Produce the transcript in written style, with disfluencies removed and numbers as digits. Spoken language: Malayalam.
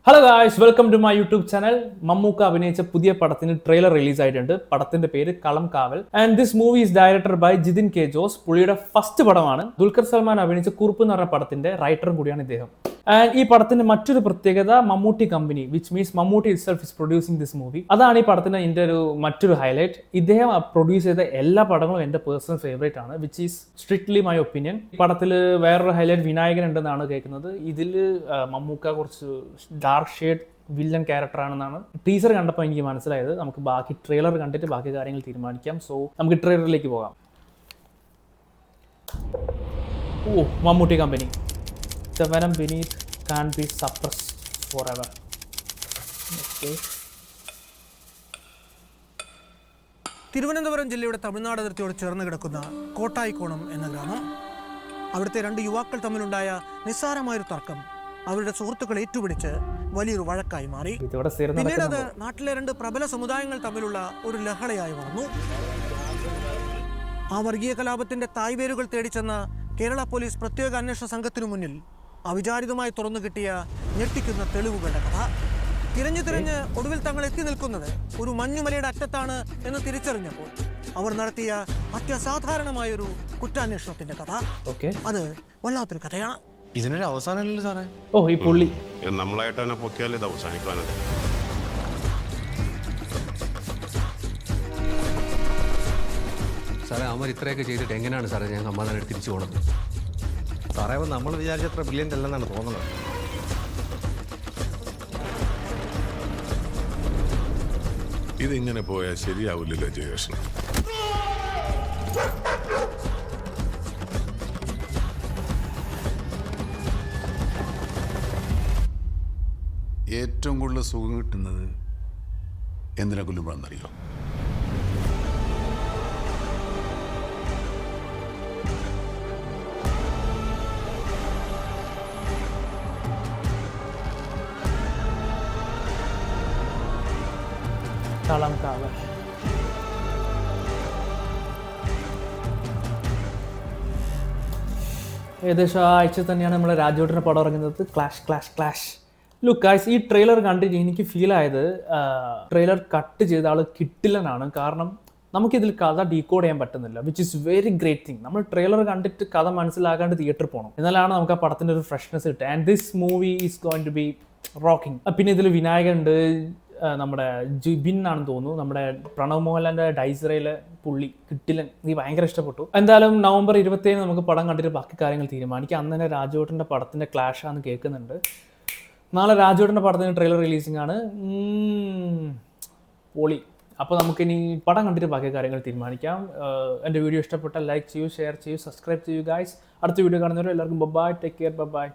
Hello guys, welcome to my YouTube channel. Mammookka അഭിനയിച്ച പുതിയ പടത്തിന് ട്രെയിലർ റിലീസ് ആയിട്ടുണ്ട്. പടത്തിന്റെ പേര് Kalam Kaval. And this movie is directed by Jithin K Jose. പുള്ളിയുടെ ഫസ്റ്റ് പടമാണ്. ദുൽഖർ സൽമാൻ അഭിനയിച്ച കുറുപ്പ് എന്ന് പറഞ്ഞ പടത്തിന്റെ റൈറ്ററും കൂടിയാണ് ഇദ്ദേഹം. ആൻഡ് ഈ പടത്തിന്റെ മറ്റൊരു പ്രത്യേകത, Mammootty company, which means Mammootty itself is producing this movie. അതാണ് ഈ പടത്തിന്റെ എൻ്റെ മറ്റൊരു ഹൈലൈറ്റ്. ഇദ്ദേഹം പ്രൊഡ്യൂസ് ചെയ്ത എല്ലാ പടങ്ങളും എൻ്റെ പേഴ്സണൽ ഫേവറേറ്റ് ആണ്, which is strictly my opinion. ഈ പടത്തിൽ വേറൊരു ഹൈലൈറ്റ് വിനായകൻ ഉണ്ടെന്നാണ് കേൾക്കുന്നത്. ഇതിൽ മമ്മൂക്ക കുറച്ച് ഡാർക്ക് ഷെയ്ഡ് വില്ലൻ ക്യാരക്ടറാണെന്നാണ് ടീസർ കണ്ടപ്പോൾ എനിക്ക് മനസ്സിലായത്. നമുക്ക് ബാക്കി ട്രെയിലർ കണ്ടിട്ട് ബാക്കി കാര്യങ്ങൾ തീരുമാനിക്കാം. സോ നമുക്ക് ട്രെയിലറിലേക്ക് പോകാം. ഓ, Mammootty company. The venom beneath can't be suppressed forever. Okay. Thiruvananthapuram ജില്ലയുടെ തമിഴ്നാട് അതിർത്തിയോട് ചേർന്ന് കിടക്കുന്ന കോട്ടായിക്കോണം എന്ന ഗ്രാമം. അവിടുത്തെ രണ്ട് യുവാക്കൾ തമ്മിലുണ്ടായ നിസ്സാരമായൊരു തർക്കം അവരുടെ സുഹൃത്തുക്കൾ ഏറ്റുപിടിച്ച് വലിയൊരു വഴക്കായി മാറി. പിന്നീട് അത് നാട്ടിലെ രണ്ട് പ്രബല സമുദായങ്ങൾ തമ്മിലുള്ള ഒരു ലഹളയായി വളർന്നു. ആ വർഗീയ കലാപത്തിന്റെ തായ്വേരുകൾ തേടിച്ചെന്ന കേരള പോലീസ് പ്രത്യേക അന്വേഷണ സംഘത്തിനു മുന്നിൽ അവിചാരിതമായി തുറന്നു കിട്ടിയ ഞെട്ടിക്കുന്ന തെളിവുകളുടെ കഥ. തിരഞ്ഞ് ഒടുവിൽ തങ്ങൾ എത്തി നിൽക്കുന്നത് ഒരു മഞ്ഞുമലയുടെ അറ്റത്താണ് എന്ന് തിരിച്ചറിഞ്ഞപ്പോൾ അവർ നടത്തിയ അത്യസാധാരണമായൊരു കുറ്റാന്വേഷണത്തിന്റെ കഥ. അത് വല്ലാത്തൊരു കഥയാണ്. ഇതിനൊരു അവസാനമല്ലല്ലോ സാറേ. ഓ, ഈ പുള്ളി നമ്മളായിട്ട് തന്നെ പൊക്കിയാൽ ഇത് അവസാനിക്കാനത്. സാറേ, അവന്മാർ ഇത്രയൊക്കെ ചെയ്തിട്ട് എങ്ങനെയാണ് സാറേ ഞാൻ സമാധാനം തിരിച്ചു പോകുന്നത്? സാറേ, നമ്മൾ വിചാരിച്ചത്ര ബ്രില്യൻ്റ് അല്ലെന്നാണ് തോന്നുന്നത്. ഇതിങ്ങനെ പോയാൽ ശരിയാവില്ലല്ലോ ജയകൃഷ്ണൻ. ഏറ്റവും കൂടുതൽ സുഖം കിട്ടുന്നത് എന്തിനെ കൊല്ലുമ്പോഴെന്നറിയോ? കളം കാവൽ. ഏകദേശം ആ ആഴ്ച തന്നെയാണ് നമ്മുടെ രാജോട്ടിൻ്റെ പടം ഇറങ്ങുന്നത്. ക്ലാഷ്. ലുക്ക് ഗൈസ്, ഈ ട്രെയിലർ കണ്ടിട്ട് എനിക്ക് ഫീൽ ആയത് ട്രെയിലർ കട്ട് ചെയ്ത ആൾ കിട്ടില്ലെന്നാണ്. കാരണം നമുക്കിതിൽ കഥ ഡീകോഡ് ചെയ്യാൻ പറ്റുന്നില്ല, which is very great thing. നമ്മൾ ട്രെയിലർ കണ്ടിട്ട് കഥ മനസ്സിലാക്കാണ്ട് തിയേറ്ററിൽ പോകണം, എന്നാലാണ് നമുക്ക് ആ പടത്തിൻ്റെ ഒരു ഫ്രഷ്നെസ് കിട്ടുക. And this movie is going to be rocking. പിന്നെ ഇതിൽ വിനായകനുണ്ട്, നമ്മുടെ ജിബിൻ ആണെന്ന് തോന്നുന്നു, നമ്മുടെ പ്രണവ് മോഹൻലാലിൻ്റെ ഡൈസറയിലെ പുള്ളി കിട്ടില്ലൻ. എനിക്ക് ഭയങ്കര ഇഷ്ടപ്പെട്ടു. എന്തായാലും നവംബർ 27 നമുക്ക് പടം കണ്ടിട്ട് ബാക്കി കാര്യങ്ങൾ തീരുമാനിക്കാം. അന്ന് തന്നെ രാജോട്ടൻ്റെ പടത്തിൻ്റെ ക്ലാഷാന്ന് കേൾക്കുന്നുണ്ട്. നാളെ രാജോട്ടൻ്റെ പടത്തിന് ട്രെയിലർ റിലീസിംഗ് ആണ്. പൊളി. അപ്പോൾ നമുക്കിനി പടം കണ്ടിട്ട് ബാക്കി കാര്യങ്ങൾ തീരുമാനിക്കാം. എൻ്റെ വീഡിയോ ഇഷ്ടപ്പെട്ടാൽ ലൈക്ക് ചെയ്യൂ, ഷെയർ ചെയ്യൂ, സബ്സ്ക്രൈബ് ചെയ്യൂ ഗൈസ്. അടുത്ത വീഡിയോ കാണുന്നവരും എല്ലാവർക്കും ബൈ, ടേക്ക് കെയർ, ബൈ.